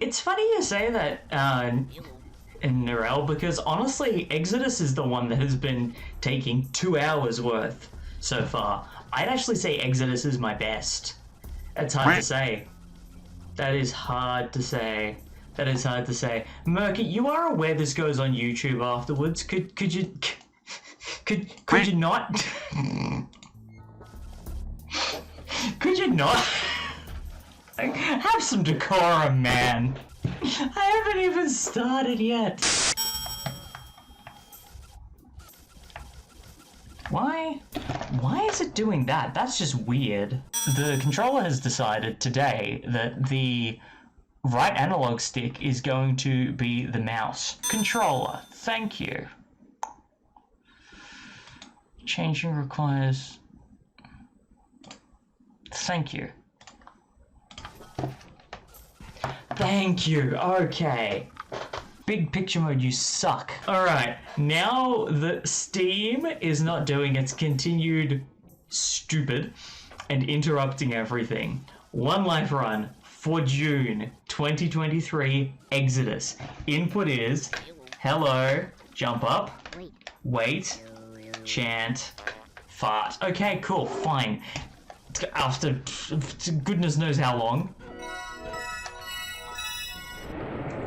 It's funny you say that, in Narelle, because honestly, Exoddus is the one that has been taking 2 hours worth so far. I'd actually say Exoddus is my best. That's hard to say. That is hard to say. That is hard to say. Murky, you are aware this goes on YouTube afterwards. Could you not? Could you not? Like, have some decorum, man. I haven't even started yet. Why is it doing that? That's just weird. The controller has decided today that the right analog stick is going to be the mouse. Controller, thank you. Changing requires... Thank you. Thank you, okay. Big picture mode, you suck. Alright, now that Steam is not doing its continued stupid and interrupting everything, one life run for June 2023 Exoddus. Input is hello, jump up, wait, chant, fart. Okay, cool, fine. After goodness knows how long.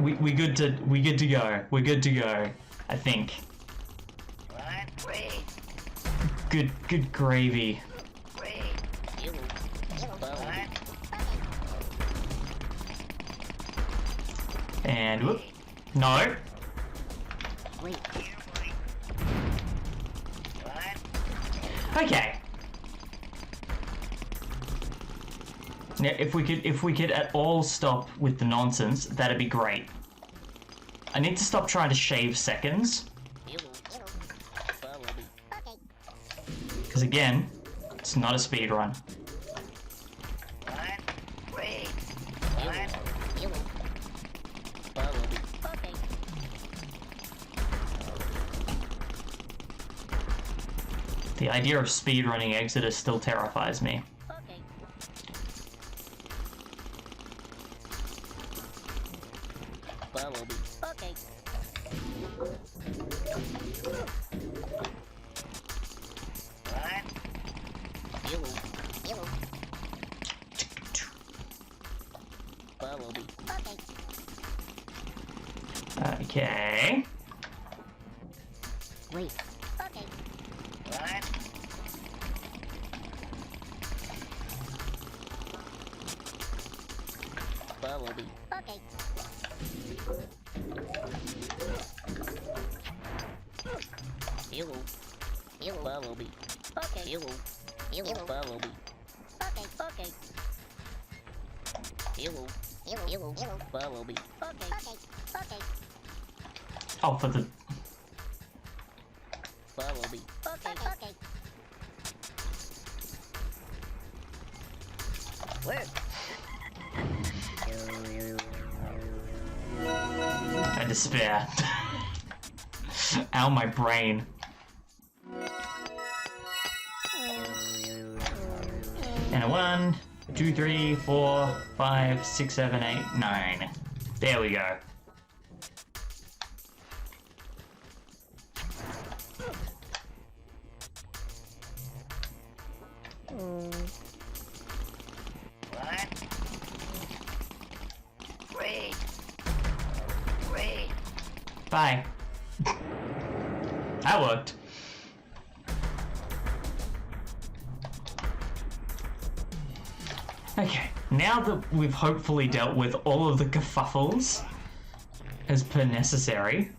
We good to go. We're good to go, I think. Good gravy. And whoop. No. Okay. Now, if we could at all stop with the nonsense, that'd be great. I need to stop trying to shave seconds. Because again, it's not a speed run. The idea of speedrunning Exoddus still terrifies me. Okay. Wait. Okay. What? Follow me. Okay. Hello. Hello. Follow me. Okay. Hello. Hello. Follow me. Okay. Okay. Hello. Hello. Hello. Hello. Follow me. Okay. Okay. Okay. Oh, for the... Follow me. Okay, okay. Where? I despair. Ow, my brain. And a 1, 2, 3, 4, 5, 6, 7, 8, 9. There we go. Bye. That worked. Okay, now that we've hopefully dealt with all of the kerfuffles as per necessary,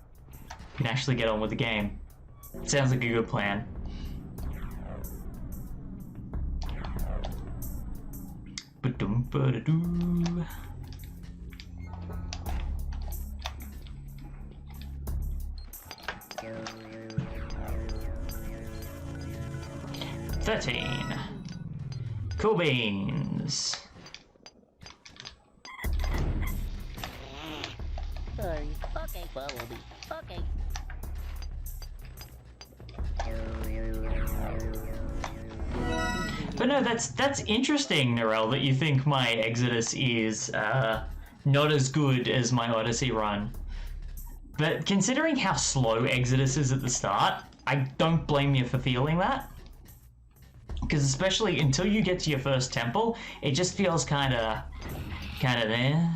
we can actually get on with the game. Sounds like a good plan. Ba-dum-ba-da-doo. 13. Cool beans. Sorry. Okay. Follow me. Okay. But no, that's interesting, Narelle, that you think my Exoddus is not as good as my Odyssey run. But considering how slow Exoddus is at the start, I don't blame you for feeling that. Because especially until you get to your first temple, it just feels kind of there.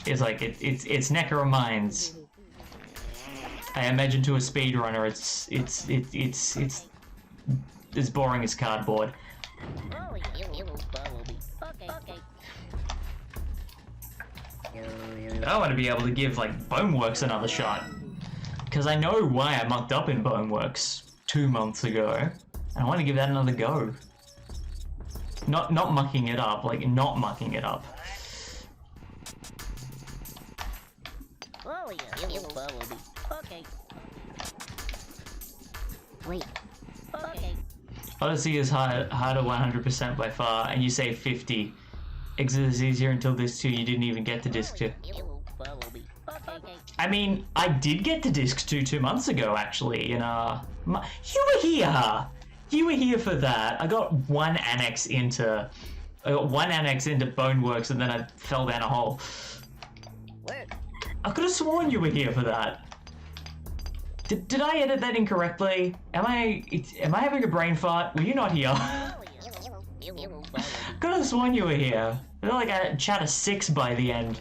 It's like it's Necrum Mines. I imagine to a speedrunner, it's as boring as cardboard. I want to be able to give like Bonewerkz another shot, because I know why I mucked up in Bonewerkz 2 months ago, and I want to give that another go. Not mucking it up, like not mucking it up. Okay. Wait. Okay. Odyssey is harder 100% by far, and you say 50. Exit is easier until disc 2, you didn't even get to disc 2. I mean, I did get to disc 2 2 months ago, actually, and you were here! You were here for that. I got one annex into Bonewerkz, and then I fell down a hole. I could have sworn you were here for that. Did I edit that incorrectly? Am I having a brain fart? Were you not here? Could have sworn you were here. I feel like I had chat of 6 by the end.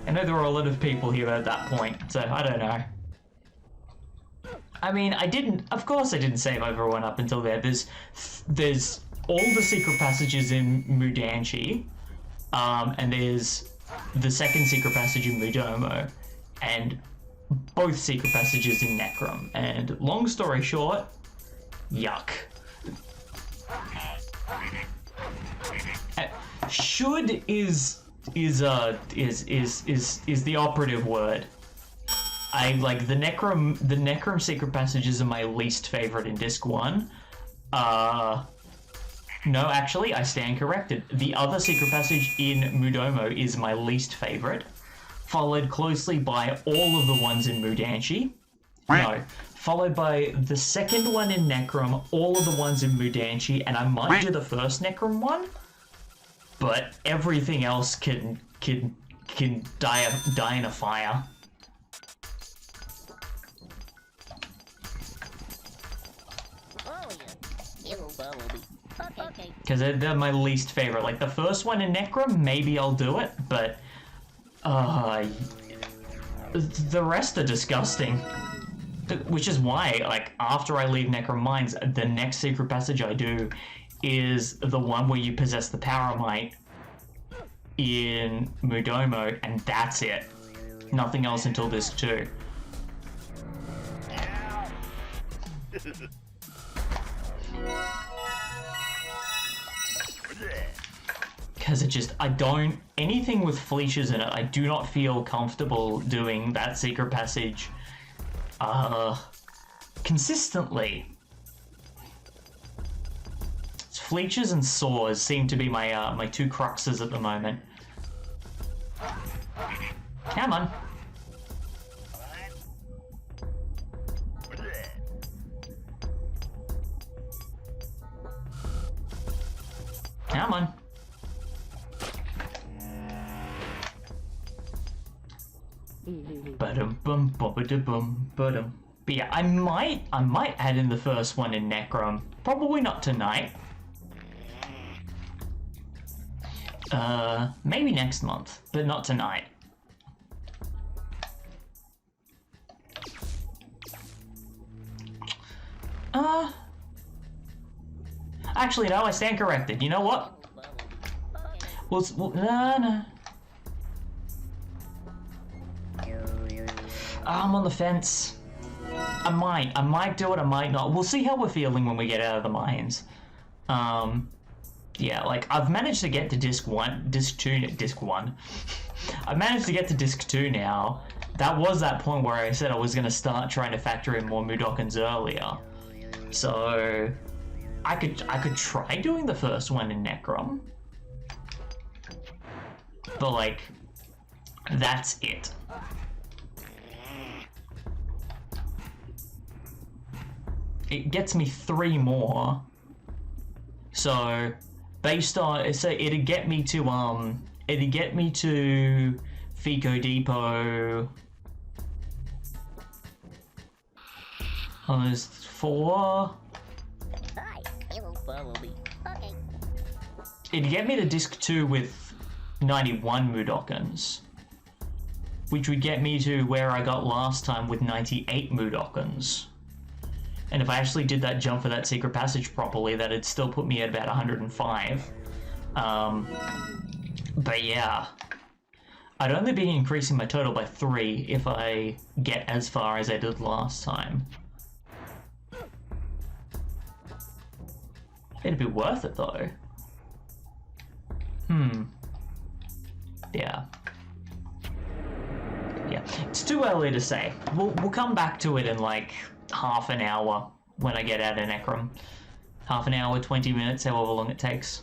I know there were a lot of people here at that point, so I don't know. I mean, of course I didn't save everyone up until there. There's all the secret passages in Mudanchee, and there's the second secret passage in Mudomo, and both secret passages in Necrum. And long story short, yuck. Should is the operative word. I like the Necrum secret passages are my least favorite in disc 1. No, actually, I stand corrected. The other secret passage in Mudomo is my least favorite, followed closely by all of the ones in Mudanchee. No, followed by the second one in Necrum, all of the ones in Mudanchee, and I might do the first Necrum one, but everything else can die in a fire. Because they're my least favorite. Like the first one in Necrum, maybe I'll do it, but the rest are disgusting. Which is why, like, after I leave Necrum Mines, the next secret passage I do is the one where you possess the Paramite in Mudomo, and that's it. Nothing else until disc 2. Because anything with Fleeches in it, I do not feel comfortable doing that secret passage consistently. Fleeches and Saws seem to be my my two cruxes at the moment. Come on. Come on. But yeah, I might add in the first one in Necrum. Probably not tonight. Maybe next month, but not tonight. Actually, no, I stand corrected. You know what? No. I'm on the fence. I might do it, I might not. We'll see how we're feeling when we get out of the mines. Yeah, like, I've managed to get to disc 1. I've managed to get to disc 2 now. That was that point where I said I was going to start trying to factor in more Mudokons earlier. So, I could try doing the first one in Necrum. But, like, that's it. It gets me 3 more. So, based on, so it'd get me to Feeco Depot on this 4. Hi. Hello. Follow me. Okay. It'd get me to disc 2 with 91 Mudokons, which would get me to where I got last time with 98 Mudokons. And if I actually did that jump for that secret passage properly, that'd still put me at about 105. But yeah, I'd only be increasing my total by 3 if I get as far as I did last time. It'd be worth it though. Yeah. Yeah, it's too early to say. We'll come back to it in like half an hour when I get out of Necrum. Half an hour, 20 minutes, however long it takes.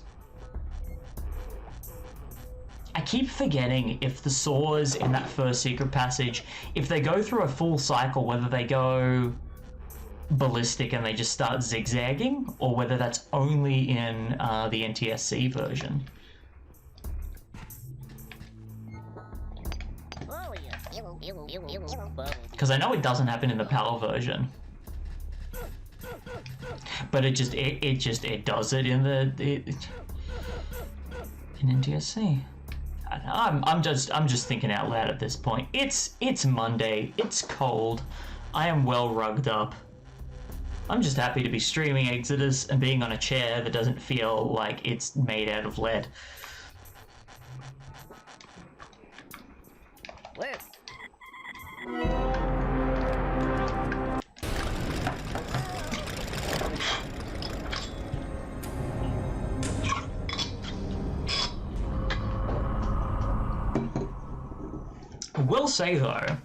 I keep forgetting if the saws in that first secret passage, if they go through a full cycle, whether they go ballistic and they just start zigzagging, or whether that's only in the NTSC version. Because I know it doesn't happen in the PAL version, but it does it in in NTSC. I'm just thinking out loud at this point. It's Monday. It's cold. I am well rugged up. I'm just happy to be streaming Exoddus and being on a chair that doesn't feel like it's made out of lead. Where? I will say though,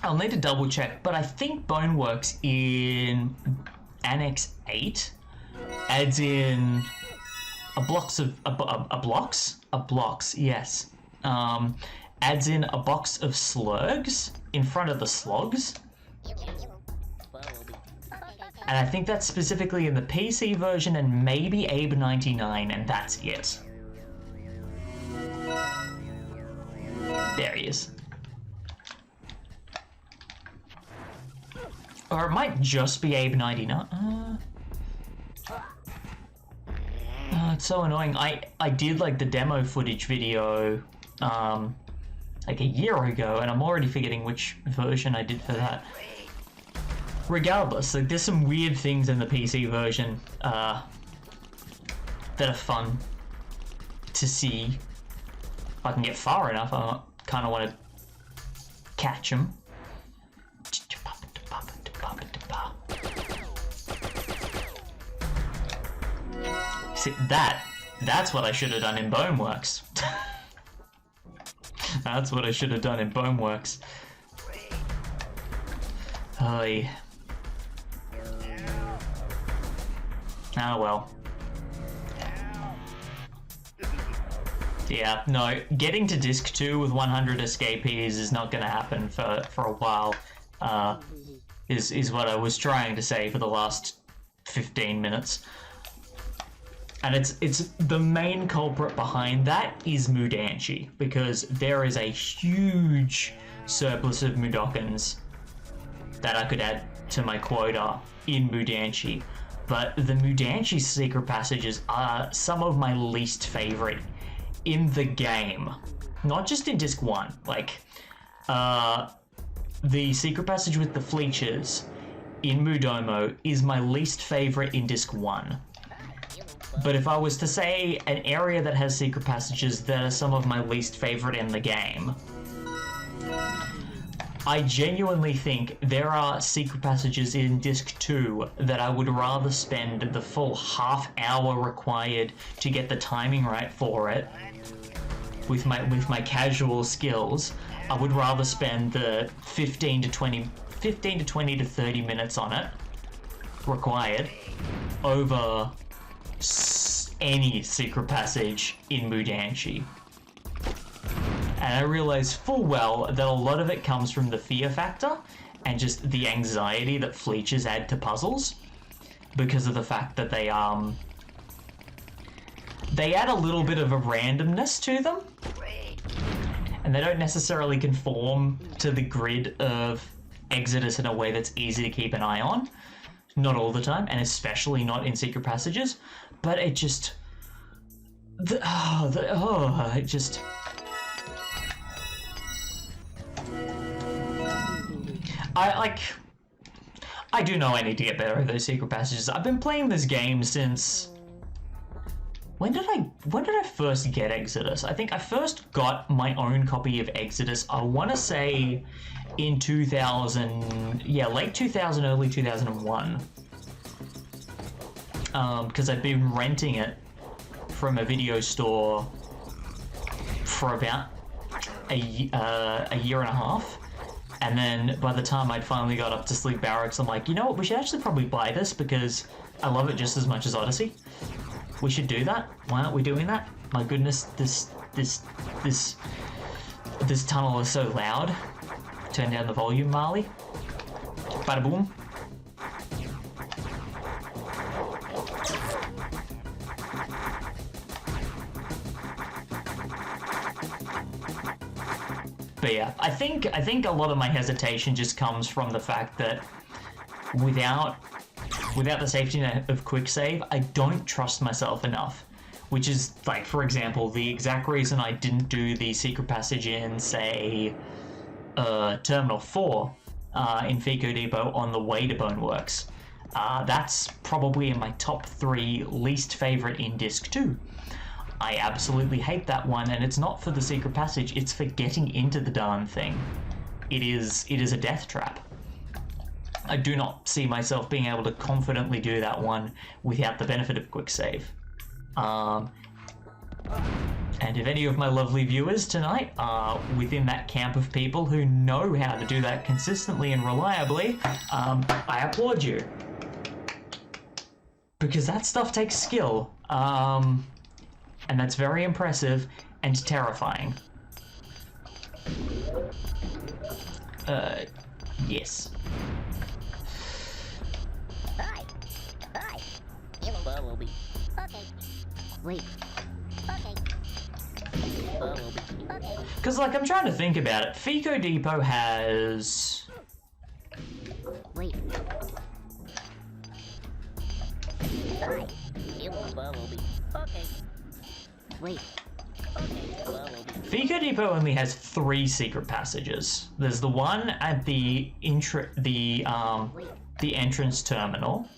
I'll need to double check, but I think Bonewerkz in Annex 8 adds in adds in a box of slugs in front of the slugs. And I think that's specifically in the PC version and maybe Abe 99, and that's it. There he is. Or it might just be Abe 99. It's so annoying. I did like the demo footage video like a year ago, and I'm already forgetting which version I did for that. Regardless, like there's some weird things in the PC version that are fun to see. If I can get far enough, I kind of want to catch them. See, that's what I should have done in Bonewerkz. That's what I should have done in Bonewerkz. Oy. Oh well. Yeah, no, getting to disc 2 with 100 escapees is not gonna happen for a while, is what I was trying to say for the last 15 minutes. And it's the main culprit behind that is Mudanchee, because there is a huge surplus of Mudokons that I could add to my quota in Mudanchee. But the Mudanchee secret passages are some of my least favorite in the game. Not just in disc 1. Like, the secret passage with the Fleeches in Mudomo is my least favorite in disc 1. But if I was to say an area that has secret passages that are some of my least favorite in the game, I genuinely think there are secret passages in disc 2 that I would rather spend the full half hour required to get the timing right for it with my casual skills. I would rather spend the 15 to 20 to 30 minutes on it required over any secret passage in Mudanchee. And I realize full well that a lot of it comes from the fear factor, and just the anxiety that Fleeches add to puzzles because of the fact that they add a little bit of a randomness to them, and they don't necessarily conform to the grid of Exoddus in a way that's easy to keep an eye on. Not all the time, and especially not in secret passages, but it just... it just... I do know I need to get better at those secret passages. I've been playing this game since... When did I first get Exoddus? I think I first got my own copy of Exoddus, I want to say in 2000... Yeah, late 2000, early 2001. Because I've been renting it from a video store for about a year and a half. And then by the time I'd finally got up to Slig Barracks, I'm like, you know what, we should actually probably buy this because I love it just as much as Odyssey. We should do that. Why aren't we doing that? My goodness, this tunnel is so loud. Turn down the volume, Marley. Bada boom. But yeah, I think a lot of my hesitation just comes from the fact that without the safety net of quick save, I don't trust myself enough. Which is, like, for example, the exact reason I didn't do the secret passage in, say, Terminal 4 in Feeco Depot on the way to Bonewerkz. That's probably in my top 3 least favorite in Disc 2. I absolutely hate that one, and it's not for the secret passage, it's for getting into the darn thing. It is a death trap. I do not see myself being able to confidently do that one without the benefit of quick save. And if any of my lovely viewers tonight are within that camp of people who know how to do that consistently and reliably, I applaud you. Because that stuff takes skill. And that's very impressive and terrifying. Yes. Hi. Hello, Bumblebee. Okay. Wait. Okay. Bumblebee. Okay. Because, like, I'm trying to think about it. Feeco Depot has... Wait. Hi. Hello, Bumblebee. Okay. Wait. Okay. Bumblebee. Feeco Depot only has 3 secret passages. There's the one at the entrance terminal.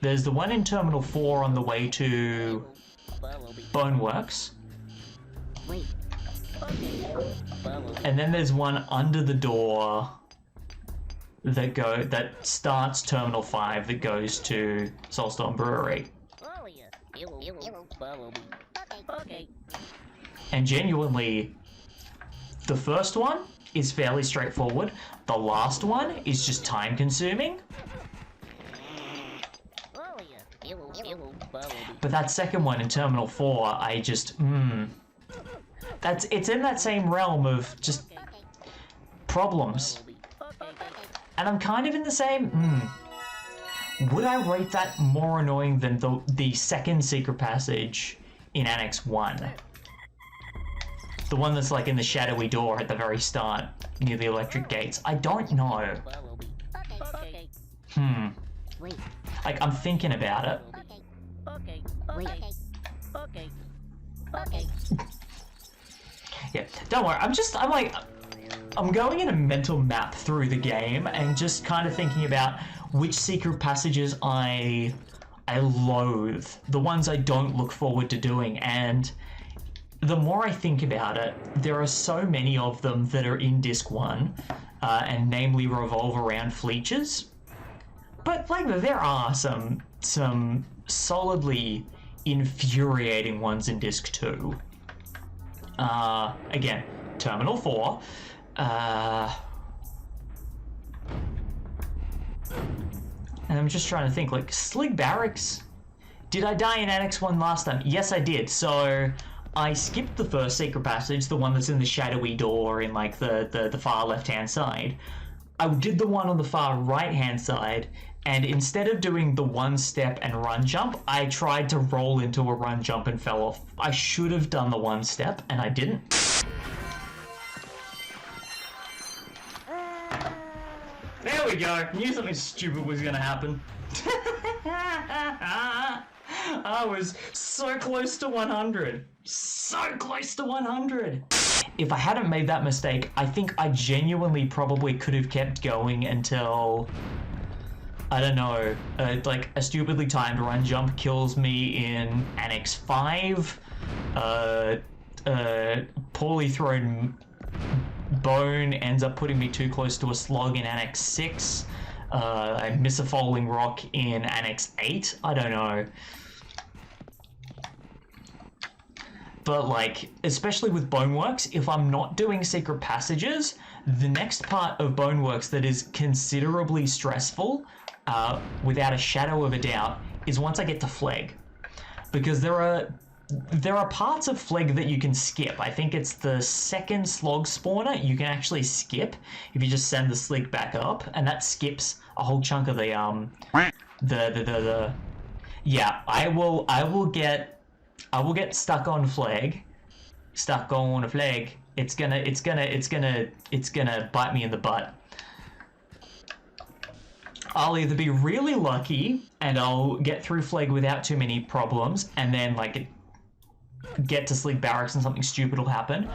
There's the one in Terminal 4 on the way to Bonewerkz. Wait. Okay. And then there's one under the door that starts Terminal 5 that goes to SoulStorm Brewery. Oh yeah. Hello, Bumblebee. Okay. And genuinely, the first one is fairly straightforward. The last one is just time consuming. Oh yeah. Hello, Bumblebee. But that second one in Terminal 4, I just, it's in that same realm of just problems. And I'm kind of in the same, would I rate that more annoying than the second secret passage in Annex 1? The one that's like in the shadowy door at the very start, near the electric gates. I don't know. Wait. Like, I'm thinking about it. Okay. Okay. Yeah, don't worry, I'm going in a mental map through the game and just kind of thinking about which secret passages I loathe, the ones I don't look forward to doing, and the more I think about it, there are so many of them that are in Disc 1, and namely revolve around Fleeches. But, like, there are some solidly infuriating ones in Disc 2. Again, Terminal 4. And I'm just trying to think, like, Slig Barracks. Did I die in Annex 1 last time? Yes, I did. So I skipped the first secret passage, the one that's in the shadowy door in, like, the far left-hand side. I did the one on the far right-hand side, and instead of doing the one step and run jump, I tried to roll into a run jump and fell off. I should have done the one step, and I didn't. There we go. Knew something stupid was gonna happen. I was so close to 100. So close to 100. If I hadn't made that mistake, I think I genuinely probably could have kept going until, I don't know, like a stupidly timed run jump kills me in Annex 5, poorly thrown bone ends up putting me too close to a slog in Annex 6, I miss a falling rock in Annex 8, I don't know. But like, especially with Bonewerkz, if I'm not doing secret passages, the next part of Bonewerkz that is considerably stressful, without a shadow of a doubt, is once I get to Phleg. Because there are parts of Phleg that you can skip. I think it's the second slog spawner you can actually skip if you just send the Slig back up, and that skips a whole chunk of the yeah, I will get stuck on Phleg. Stuck on a Phleg. It's gonna bite me in the butt. I'll either be really lucky and I'll get through Phleg without too many problems, and then like get to Slig Barracks and something stupid will happen,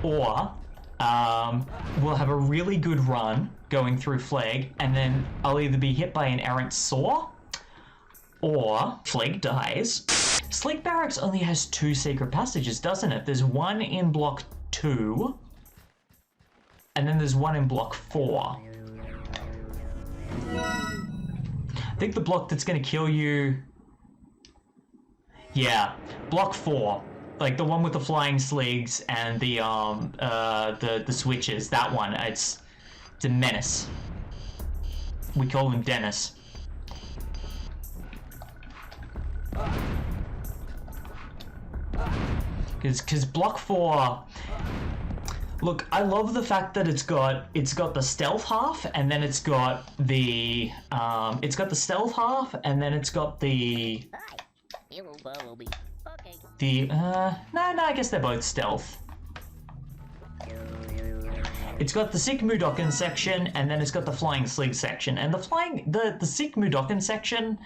or we'll have a really good run going through Phleg, and then I'll either be hit by an errant saw, or Phleg dies. Slig Barracks only has 2 secret passages, doesn't it? There's one in block 2, and then there's one in block 4. I think the block that's gonna kill you... Yeah, block 4. Like the one with the flying Sligs and the switches, that one, it's a menace. We call him Dennis. Because block 4, look, I love the fact that it's got the stealth half, and then it's got the stealth half, and then it's got the no, I guess they're both stealth. It's got the sick Mudokons section, and then it's got the flying Slig section, and the sick Mudokons section,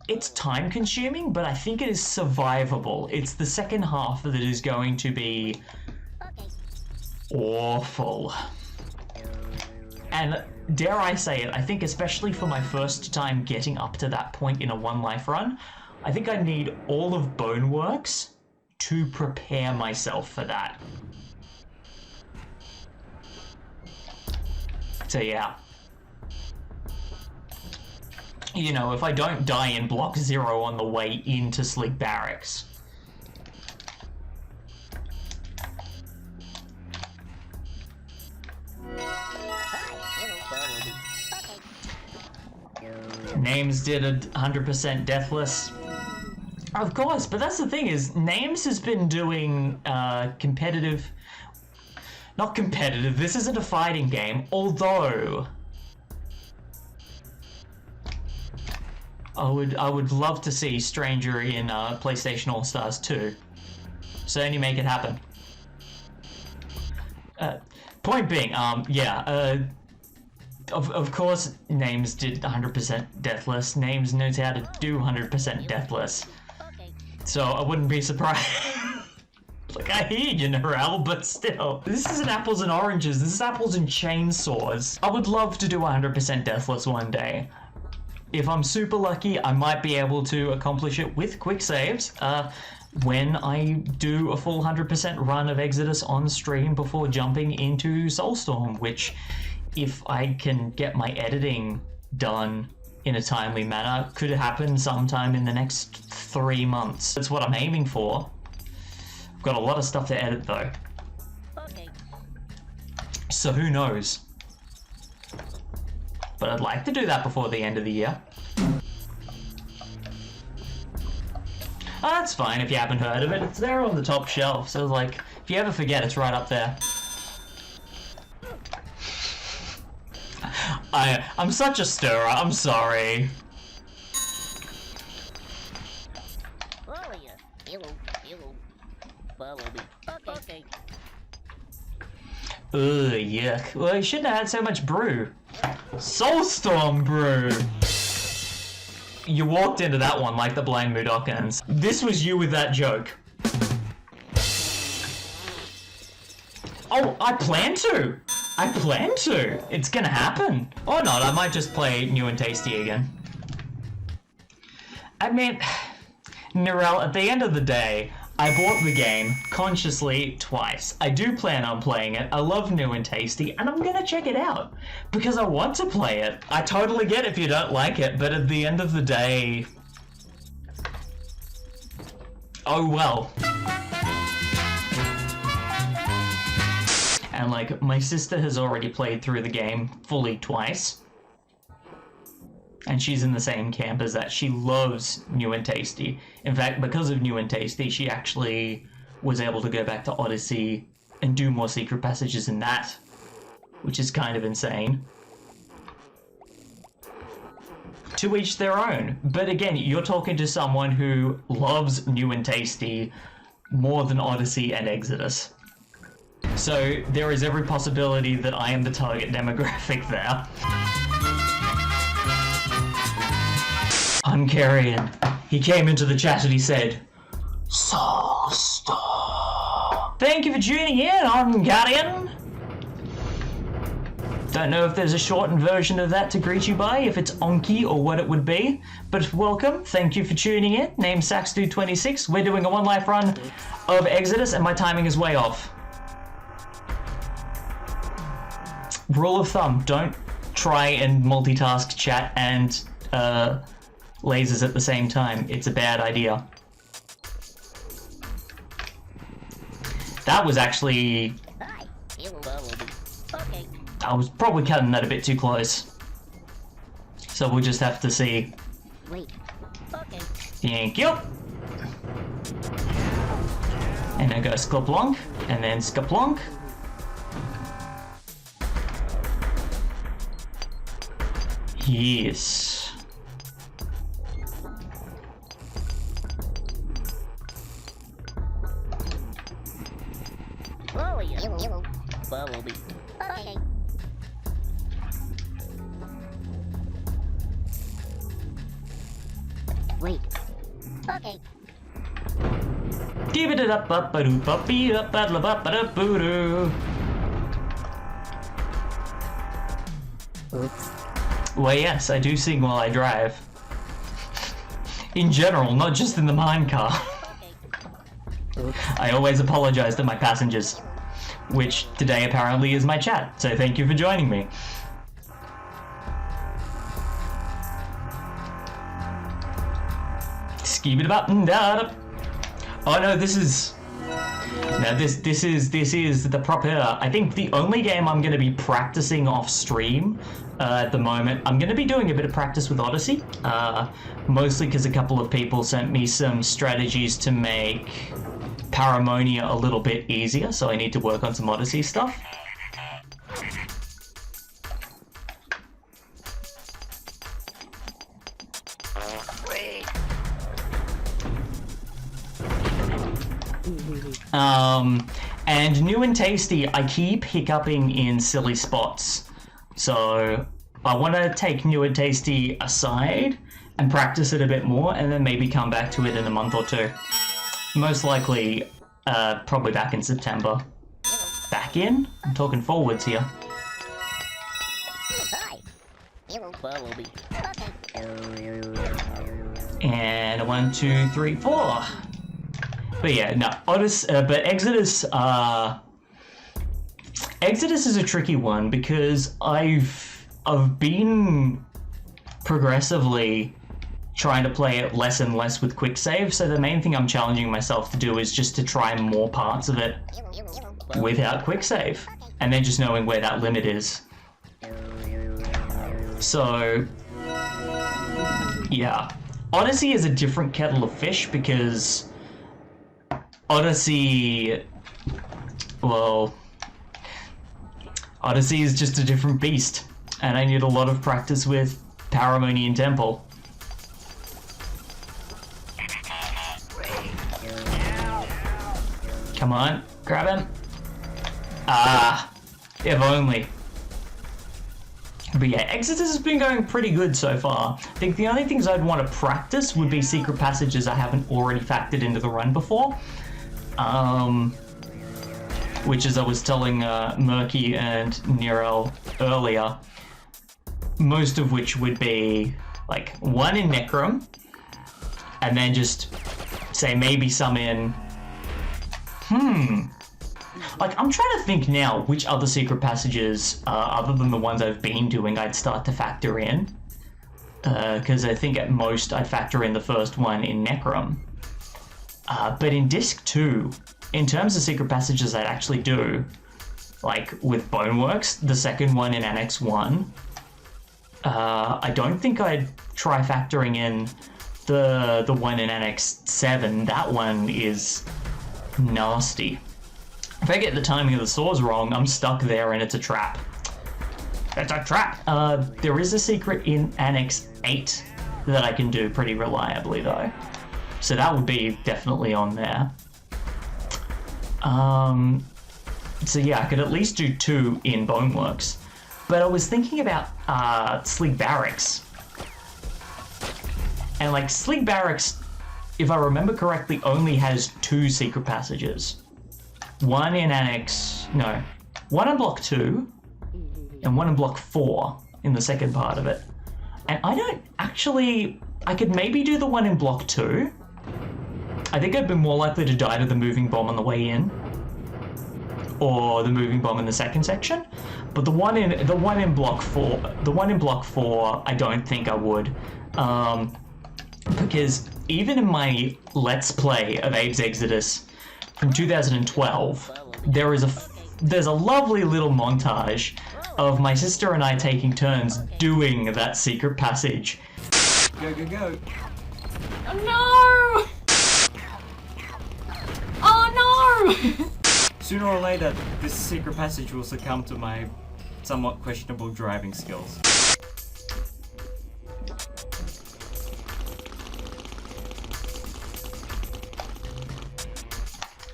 it's time consuming, but I think it is survivable. It's the second half that is going to be awful. And dare I say it, I think especially for my first time getting up to that point in a 1-life run, I think I need all of Bonewerkz to prepare myself for that. So yeah. You know, if I don't die in block 0 on the way into Slig Barracks. Names did 100% deathless. Of course, but that's the thing is, Names has been doing competitive... Not competitive, this isn't a fighting game, although... I would love to see Stranger in PlayStation All-Stars 2. So only make it happen. Point being, yeah, of course Names did 100% deathless. Names knows how to do 100% deathless. So I wouldn't be surprised. Like, I hear you, Narelle, but still. This isn't apples and oranges, this is apples and chainsaws. I would love to do 100% deathless one day. If I'm super lucky, I might be able to accomplish it with quick saves when I do a full 100% run of Exoddus on stream before jumping into SoulStorm, which, if I can get my editing done in a timely manner, could happen sometime in the next 3 months. That's what I'm aiming for. I've got a lot of stuff to edit though. Okay. So who knows? But I'd like to do that before the end of the year. Oh, that's fine if you haven't heard of it. It's there on the top shelf, so like, if you ever forget, it's right up there. I'm such a stirrer, I'm sorry. Follow ya. Hello. Follow me. Okay. Ugh, yuck. Well, you shouldn't have had so much brew. SoulStorm brew! You walked into that one like the blind Mudokons. This was you with that joke. Oh, I plan to! It's gonna happen. Or not, I might just play new and tasty again. I mean, Narelle, at the end of the day, I bought the game consciously twice. I do plan on playing it. I love new and tasty, and I'm gonna check it out because I want to play it. I totally get if you don't like it, but at the end of the day, oh well. And like, my sister has already played through the game fully twice. And she's in the same camp as that. She loves new and tasty. In fact, because of new and tasty, she actually was able to go back to Odyssey and do more secret passages in that, which is kind of insane. To each their own. But again, you're talking to someone who loves new and tasty more than Odyssey and Exoddus. So there is every possibility that I am the target demographic there. Hungarian. He came into the chat and he said, SoulStorm. Thank you for tuning in, Hungarian. Don't know if there's a shortened version of that to greet you by, if it's Onky or what it would be. But welcome, thank you for tuning in. Name Saxdude26. We're doing a one life run of Exoddus and my timing is way off. Rule of thumb, don't try and multitask chat and lasers at the same time. It's a bad idea. That was actually... I was probably cutting that a bit too close. So we'll just have to see. Thank you. And then go Sklaplonk, and then Skaplonk. Yes. Follow me. Okay. Wait. Okay. Give it up, up, ba doo, ba bee, up, ba da, ba da, boo doo. Well, yes, I do sing while I drive. In general, not just in the mine car. I always apologize to my passengers, which today apparently is my chat, so thank you for joining me. Skibidi-bop-da-da. Oh no, this is... No, this is the proper... I think the only game I'm going to be practicing off stream at the moment. I'm going to be doing a bit of practice with Odyssey, mostly because a couple of people sent me some strategies to make Paramonia a little bit easier, so I need to work on some Odyssey stuff. And new and tasty, I keep hiccuping in silly spots. So I want to take new and tasty aside and practice it a bit more, and then maybe come back to it in a month or two. Most likely, probably back in September. Back in? I'm talking forwards here. Hi. Follow me. And 1, 2, 3, 4. But yeah, no, Odyssey, but Exoddus, Exoddus is a tricky one because I've been progressively trying to play it less and less with quick save, so the main thing I'm challenging myself to do is just to try more parts of it without quick save, and then just knowing where that limit is. So, yeah. Odyssey is a different kettle of fish because Odyssey, well, Odyssey is just a different beast. And I need a lot of practice with Paramonian Temple. Come on, grab him. Ah, if only. But yeah, Exoddus has been going pretty good so far. I think the only things I'd want to practice would be secret passages I haven't already factored into the run before. Which, as I was telling Murky and Nirel earlier, most of which would be like one in Necrum, and then just say maybe some in... Like, I'm trying to think now which other secret passages, other than the ones I've been doing, I'd start to factor in. Because I think at most I'd factor in the first one in Necrum. But in Disc 2, in terms of secret passages I'd actually do, like with Bonewerkz, the second one in Annex 1, I don't think I'd try factoring in the one in Annex 7. That one is nasty. If I get the timing of the saws wrong, I'm stuck there and it's a trap. It's a trap! There is a secret in Annex 8 that I can do pretty reliably though. So that would be definitely on there. So yeah, I could at least do 2 in Bonewerkz. But I was thinking about Slig Barracks. And like Slig Barracks, if I remember correctly, only has 2 secret passages. One in one in Block 2, and one in Block 4 in the second part of it. And I don't actually... I could maybe do the one in Block 2. I think I'd be more likely to die to the moving bomb on the way in, or the moving bomb in the second section. But the one in Block 4, I don't think I would, because even in my Let's Play of Abe's Exoddus from 2012, there's a lovely little montage of my sister and I taking turns doing that secret passage. Go, go, go. Oh no! Oh no! Sooner or later, this secret passage will succumb to my somewhat questionable driving skills.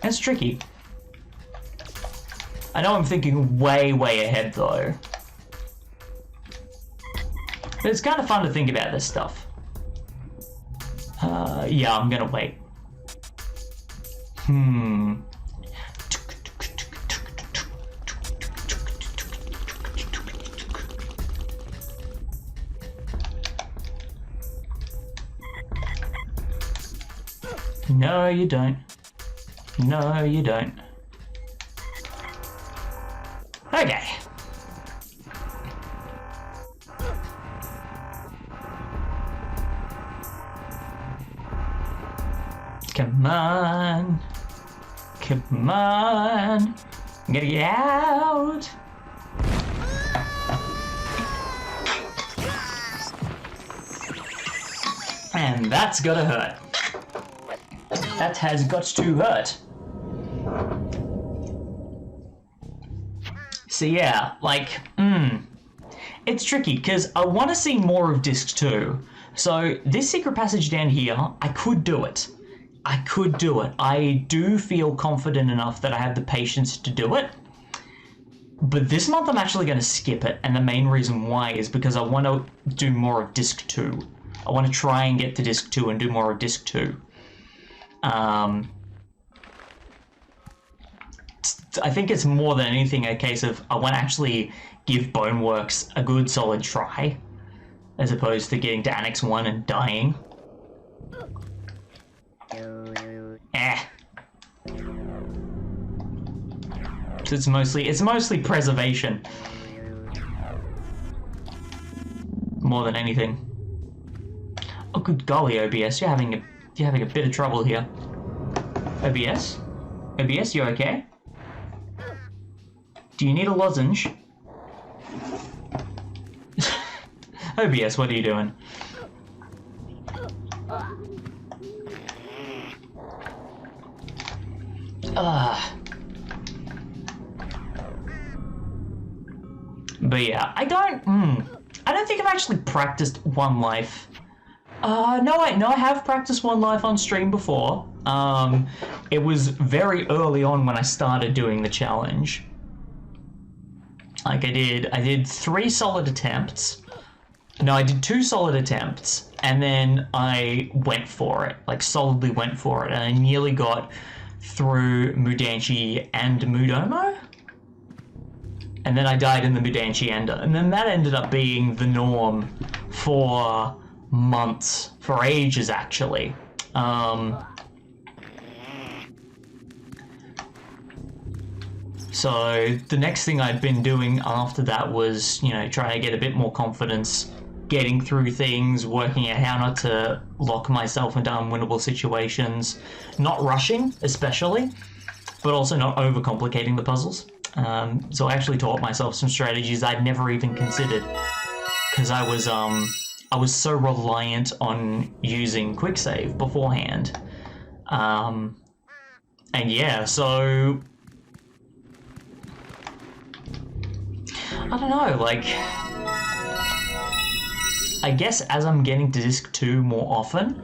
It's tricky. I know I'm thinking way, way ahead though. But it's kind of fun to think about this stuff. Yeah, I'm gonna wait. No, you don't. No, you don't. Okay. Come on. Come on. I'm gonna get out. And that's gotta hurt. That has got to hurt. So yeah, like, it's tricky because I want to see more of Disc 2. So this secret passage down here, I could do it. I do feel confident enough that I have the patience to do it. But this month I'm actually going to skip it, and the main reason why is because I want to do more of Disc 2. I want to try and get to Disc 2 and do more of Disc 2. I think it's more than anything a case of I want to actually give Bonewerkz a good solid try, as opposed to getting to Annex 1 and dying. So it's mostly preservation more than anything. Oh, good golly, OBS, you're having a bit of trouble here. OBS, you okay? Do you need a lozenge? OBS, what are you doing? But yeah, I don't think I've actually practiced One Life. No, I have practiced One Life on stream before. It was very early on when I started doing the challenge. Like I did 3 solid attempts. No, I did 2 solid attempts, and then I went for it, like solidly went for it, and I nearly got through Mudanchee and Mudomo. And then I died in the Mudanchee Ender, and then that ended up being the norm for months, for ages actually. So the next thing I'd been doing after that was, you know, trying to get a bit more confidence, getting through things, working out how not to lock myself into unwinnable situations, not rushing especially, but also not overcomplicating the puzzles. So I actually taught myself some strategies I'd never even considered, because I was so reliant on using quick save beforehand. And yeah, so I don't know, like, I guess as I'm getting to Disc 2 more often,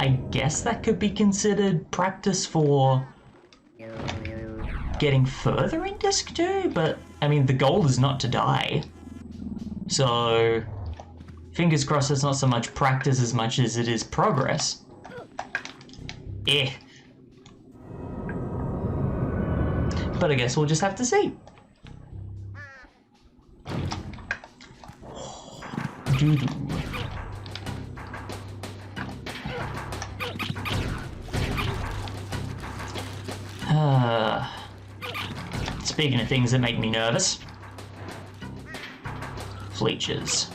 I guess that could be considered practice for getting further in Disc 2, but I mean, the goal is not to die. So, fingers crossed it's not so much practice as much as it is progress. But I guess we'll just have to see. Speaking of things that make me nervous, Fleeches.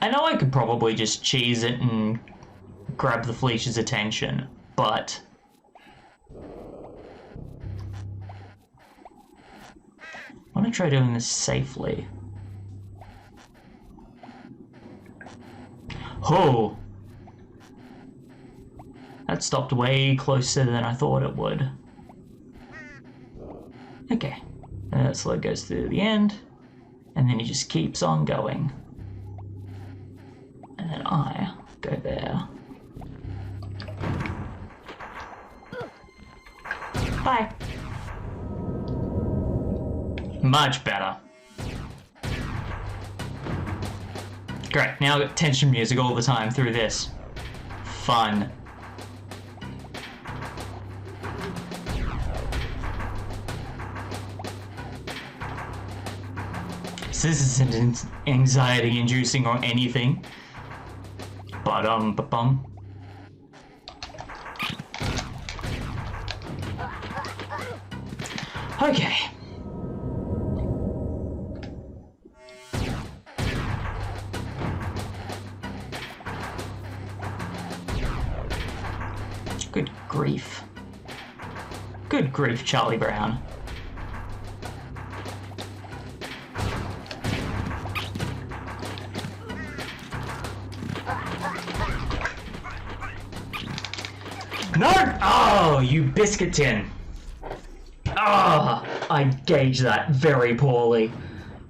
I know I could probably just cheese it and grab the Fleech's attention, but I want to try doing this safely. Oh! That stopped way closer than I thought it would. Okay. And that Slig goes through the end, and then he just keeps on going. And then I go there. Bye. Much better. Great, now I've got tension music all the time through this. Fun. So this isn't anxiety inducing or anything. Ba-dum. Okay. Good grief. Good grief, Charlie Brown. No! Oh, you biscuit tin. Ah, I gauged that very poorly.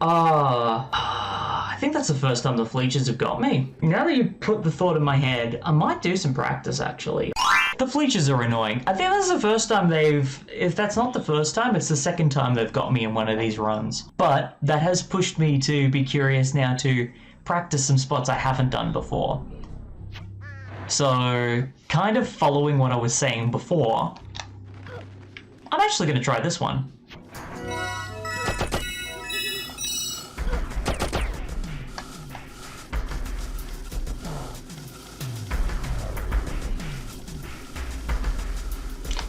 I think that's the first time the Fleeches have got me. Now that you put the thought in my head, I might do some practice actually. The Fleeches are annoying. I think that's the first time if that's not the first time, it's the second time they've got me in one of these runs. But that has pushed me to be curious now to practice some spots I haven't done before. So, kind of following what I was saying before, I'm actually going to try this one.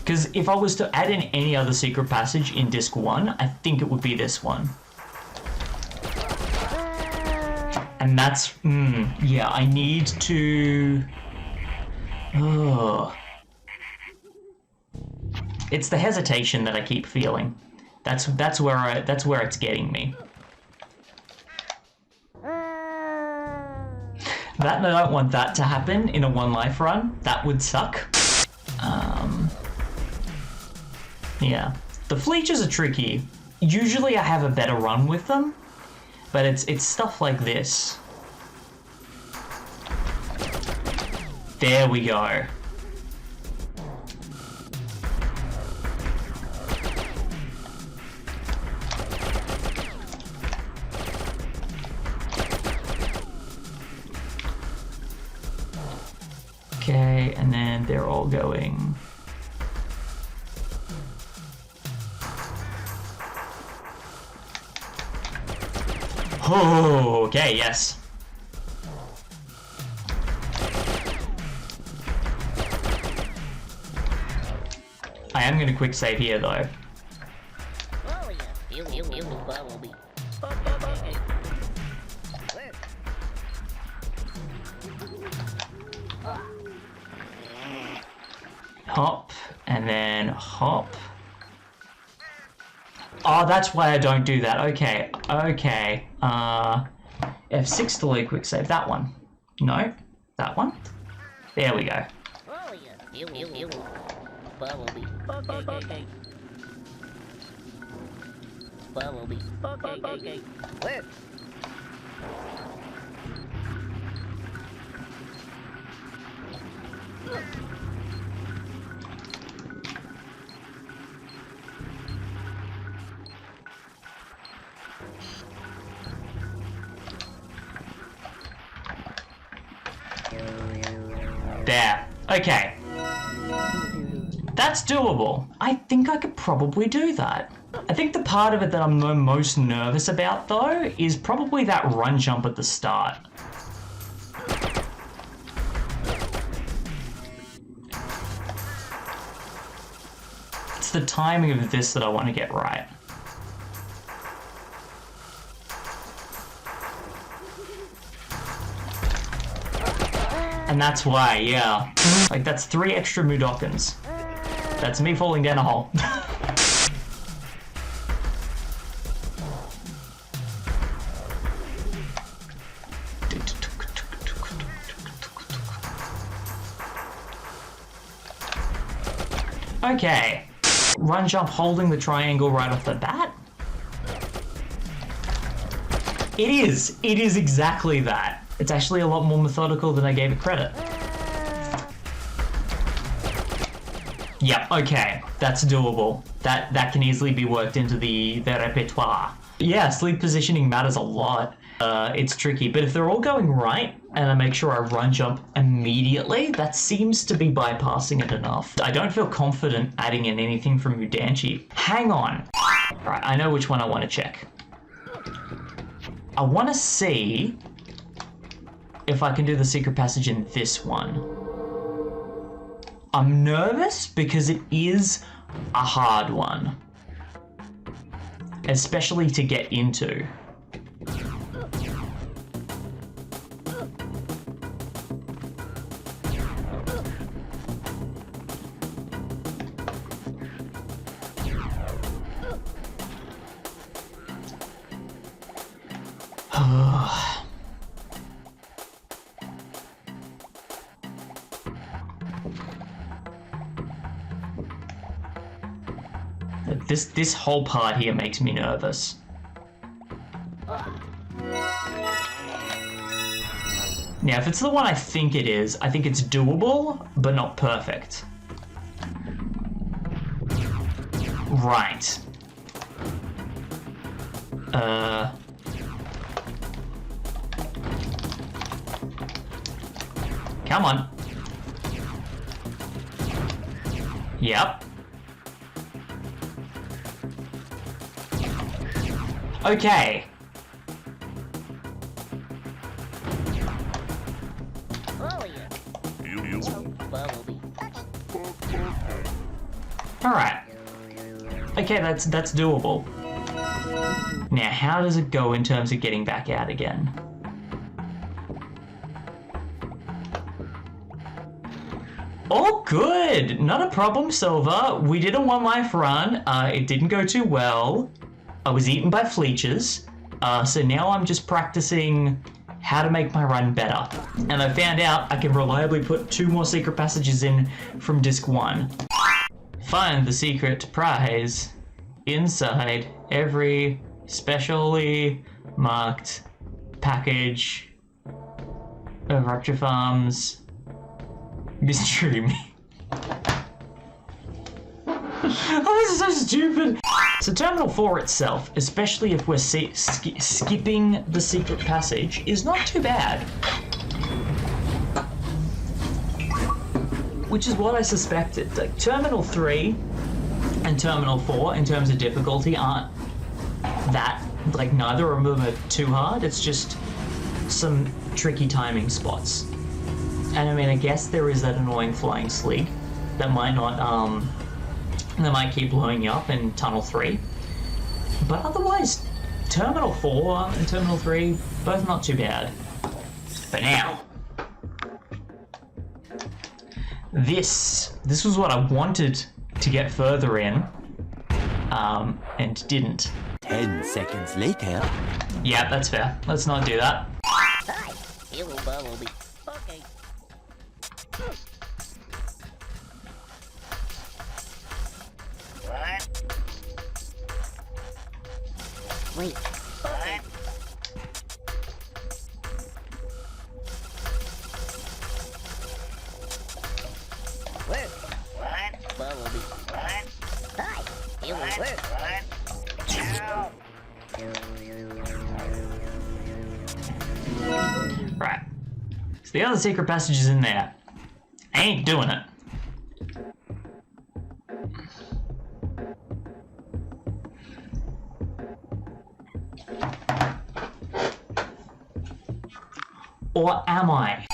Because if I was to add in any other secret passage in Disc 1, I think it would be this one. And that's, yeah, I need to... Oh. It's the hesitation that I keep feeling. That's where it's getting me. That, I don't want that to happen in a 1 life run. That would suck. Yeah. The Fleeches are tricky. Usually I have a better run with them, but it's stuff like this. There we go. Okay, and then they're all going. Oh, okay, yes. I am gonna quick save here though. Oh yeah. Bumblebee. Hop, and then hop. Oh, that's why I don't do that. Okay, okay. F6 to load quick save. That one. No, that one. There we go. Oh yeah. Bumblebee. Bumblebee. Where? There. Okay. That's doable. I think I could probably do that. I think the part of it that I'm most nervous about, though, is probably that run jump at the start. It's the timing of this that I want to get right. And that's why, yeah. Like, that's 3 extra Mudokons. That's me falling down a hole. Okay. Run jump holding the triangle right off the bat? It is. It is exactly that. It's actually a lot more methodical than I gave it credit. Yep, okay. That's doable. That can easily be worked into the repertoire. Yeah, Slig positioning matters a lot. It's tricky, but if they're all going right, and I make sure I run jump immediately, that seems to be bypassing it enough. I don't feel confident adding in anything from Mudanchee. Hang on. Alright, I know which one I want to check. I want to see if I can do the secret passage in this one. I'm nervous because it is a hard one. Especially to get into. This whole part here makes me nervous. Now, if it's the one I think it is, I think it's doable, but not perfect. Right. Come on. Yep. Okay. Oh yeah. Bumblebee. Alright. Okay, that's doable. Now, how does it go in terms of getting back out again? Oh, good! Not a problem, Silver. We did a 1 life run. It didn't go too well. I was eaten by Fleeches. So now I'm just practicing how to make my run better. And I found out I can reliably put 2 more secret passages in from disc 1. Find the secret prize inside every specially marked package of Rupture Farms mystery meat. Oh, this is so stupid! So Terminal 4 itself, especially if we're skipping the secret passage, is not too bad. Which is what I suspected. Like, Terminal 3 and Terminal 4, in terms of difficulty, aren't that, like, neither of them are too hard. It's just some tricky timing spots. And I mean, I guess there is that annoying flying Slig that might not, that might keep blowing you up in Tunnel 3. But otherwise, Terminal 4 and Terminal 3, both not too bad. For now. This was what I wanted to get further in, and didn't. 10 seconds later. Yeah, that's fair. Let's not do that. Hi, hello, Bumblebee. Okay. What? Wait. What? Where? What? Bumblebee. What? Hi, hello, where? What? Ow. Right. So the other secret passage is in there. I ain't doing it. Or am I?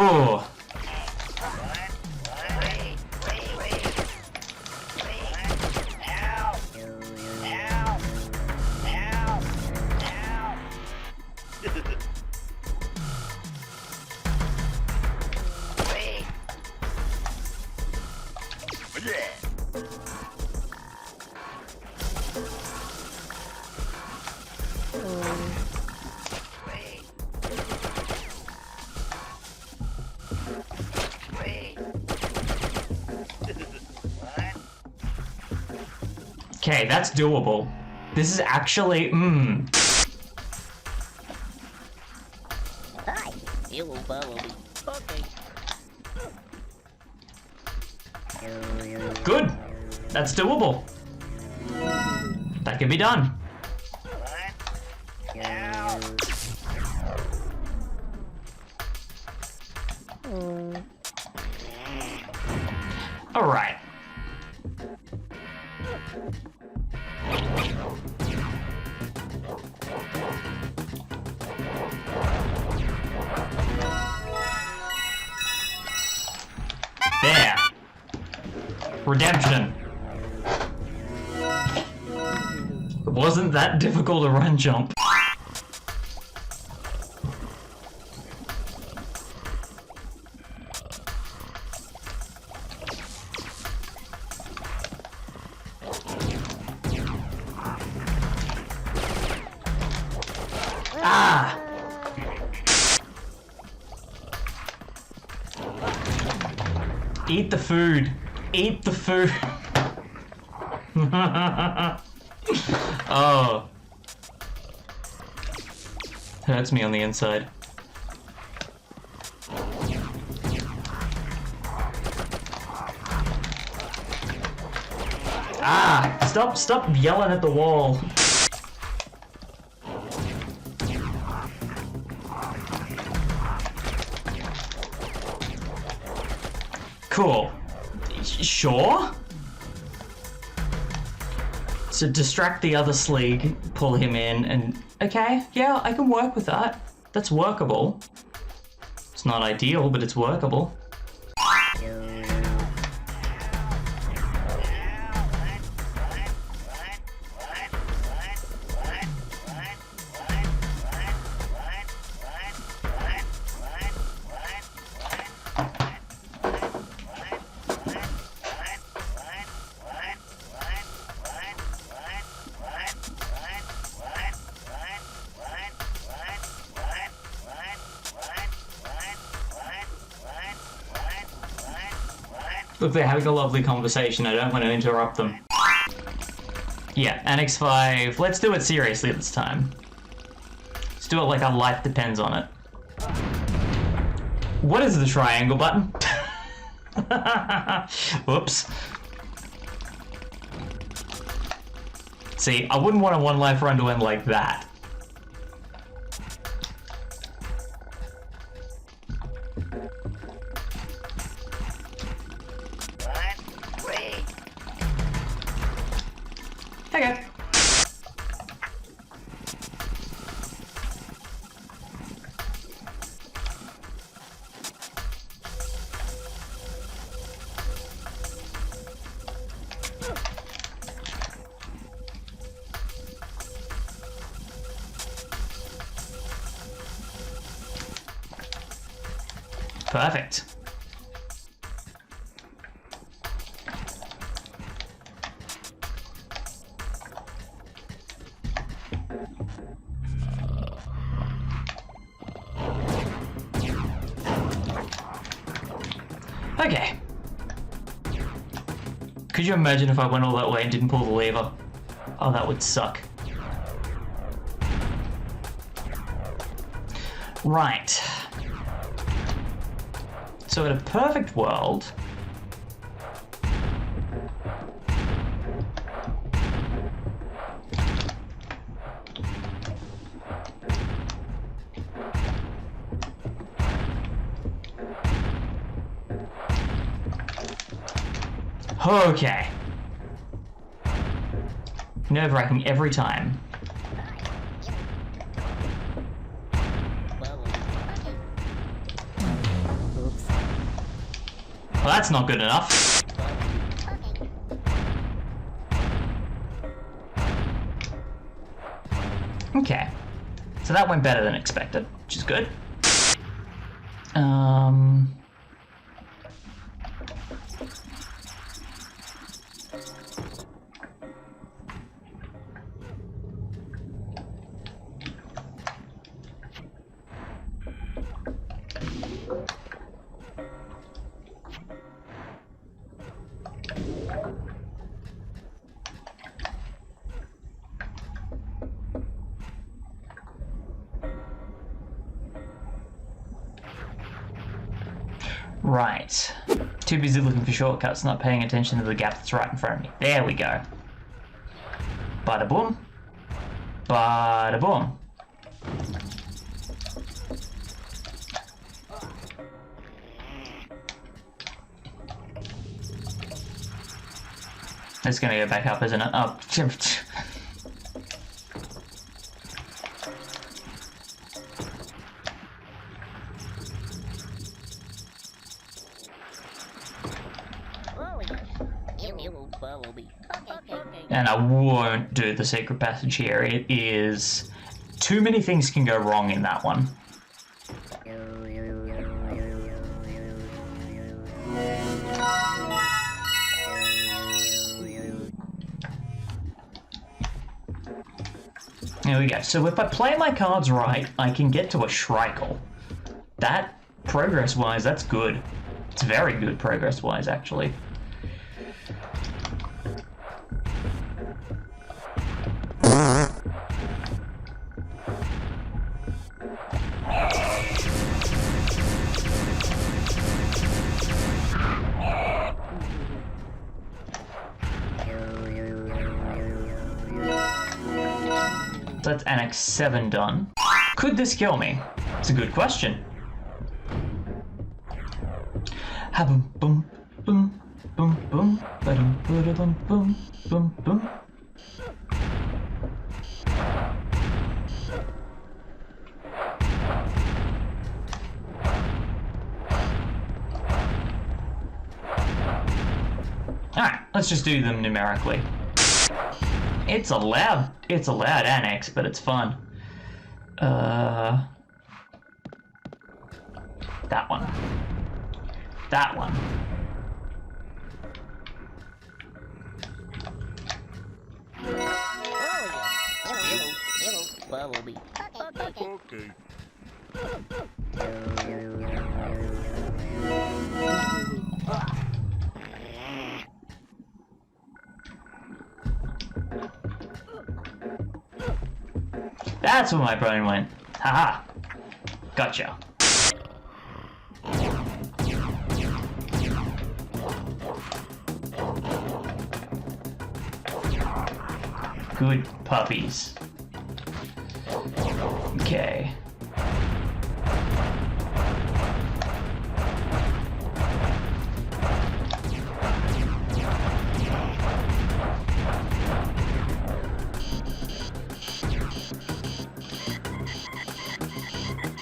Oh. Okay, that's doable. This is actually, Hi, hello, Bumblebee. Okay. Good. That's doable. That can be done. All right. There. Redemption. It wasn't that difficult a run jump. Ah! Eat the food. Eat the food. Oh. Hurts me on the inside. Ah! Stop yelling at the wall. Cool. Sure? So distract the other Slig, pull him in, and okay, yeah, I can work with that. That's workable. It's not ideal, but it's workable. Look, they're having a lovely conversation. I don't want to interrupt them. Yeah, Annex 5. Let's do it seriously this time. Let's do it like our life depends on it. What is the triangle button? Whoops. See, I wouldn't want a one life run to end like that. Okay. Perfect. Okay. Could you imagine if I went all that way and didn't pull the lever? Oh, that would suck. Right. So in a perfect world, okay. Nerve-wracking every time. Well, that's not good enough. Okay. So that went better than expected, which is good. Right. Too busy looking for shortcuts, not paying attention to the gap that's right in front of me. There we go. Bada boom. Bada boom. It's gonna go back up, isn't it? Oh. And I won't do the secret passage here. It is... too many things can go wrong in that one. There we go. So if I play my cards right, I can get to a Shrikle. That, progress-wise, that's good. It's very good progress-wise, actually. So that's Annex 7 done. Could this kill me? It's a good question. Ha-boom, boom, boom, boom, boom, ba-dum, ba-da-bum, boom, boom, boom. Let's just do them numerically. It's a loud annex, but it's fun. That one. That one. Bumblebee. Okay. That's where my brain went. Haha. Gotcha. Good puppies. Okay.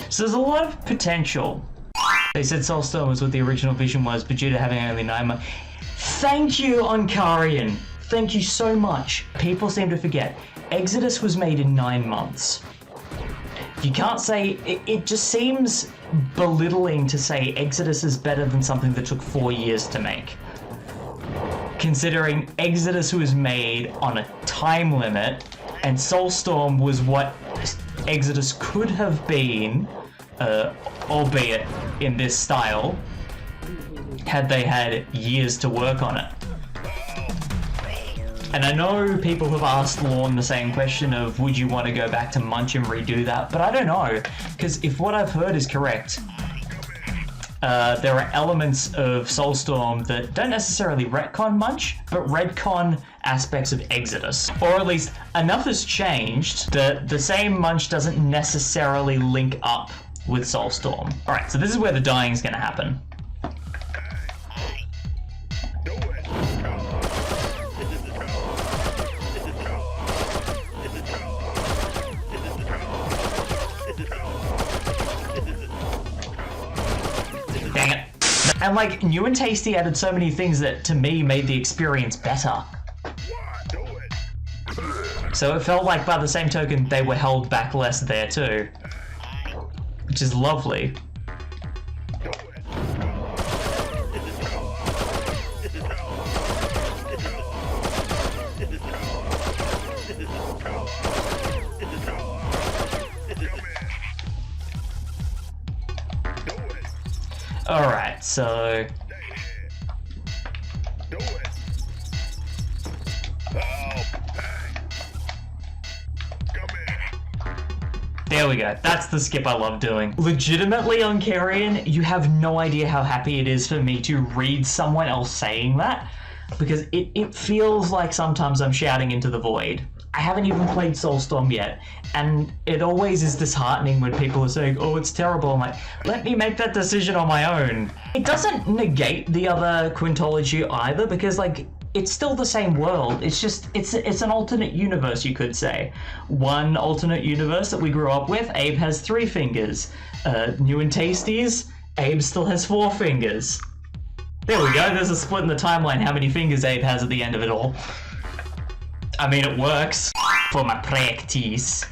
So there's a lot of potential. They said SoulStorm was what the original vision was, but due to having only 9 months. Thank you, Onkarian. Thank you so much. People seem to forget. Exoddus was made in 9 months. You can't say, it just seems belittling to say Exoddus is better than something that took 4 years to make. Considering Exoddus was made on a time limit, and SoulStorm was what Exoddus could have been, albeit in this style, had they had years to work on it. And I know people have asked Lorne the same question of, would you want to go back to Munch and redo that? But I don't know, because if what I've heard is correct, there are elements of SoulStorm that don't necessarily retcon Munch, but retcon aspects of Exoddus. Or at least enough has changed that the same Munch doesn't necessarily link up with SoulStorm. Alright, so this is where the dying is going to happen. Dang it. And like, New and Tasty added so many things that to me made the experience better. So it felt like by the same token they were held back less there too. Which is lovely. Alright, so... There we go. That's the skip I love doing. Legitimately, on Carrion, you have no idea how happy it is for me to read someone else saying that, because it feels like sometimes I'm shouting into the void. I haven't even played SoulStorm yet, and it always is disheartening when people are saying, oh, it's terrible. I'm like, let me make that decision on my own. It doesn't negate the other quintology either, because like, it's still the same world. It's just, it's an alternate universe, you could say. One alternate universe that we grew up with, Abe has 3 fingers. New and Tasties, Abe still has 4 fingers. There we go, there's a split in the timeline how many fingers Abe has at the end of it all. I mean, it works for my practice.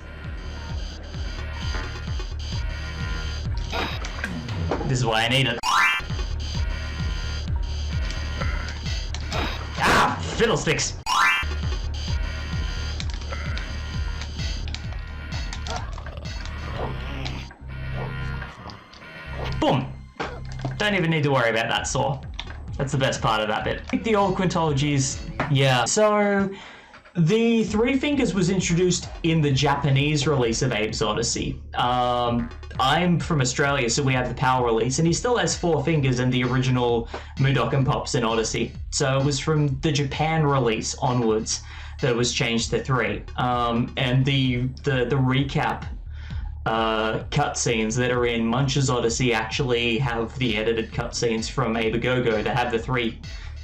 This is why I need it. Ah, fiddlesticks. Boom. Don't even need to worry about that saw. That's the best part of that bit. The old quintologies, yeah. So, the 3 fingers was introduced in the Japanese release of Abe's Odyssey. I'm from Australia, so we have the PAL release, and he still has 4 fingers in the original Mudokon Pops in Odyssey. So it was from the Japan release onwards that it was changed to 3. And the recap cutscenes that are in Munch's Odyssey actually have the edited cutscenes from Abe Go-Go that have the 3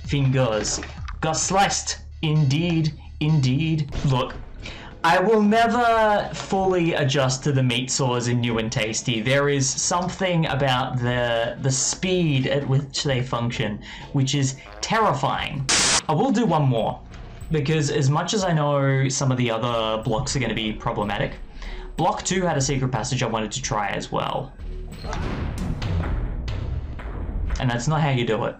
fingers. Got sliced, indeed. Indeed. Look, I will never fully adjust to the meat saws in New and Tasty. There is something about the speed at which they function, which is terrifying. I will do one more, because as much as I know some of the other blocks are going to be problematic, block 2 had a secret passage I wanted to try as well. And that's not how you do it.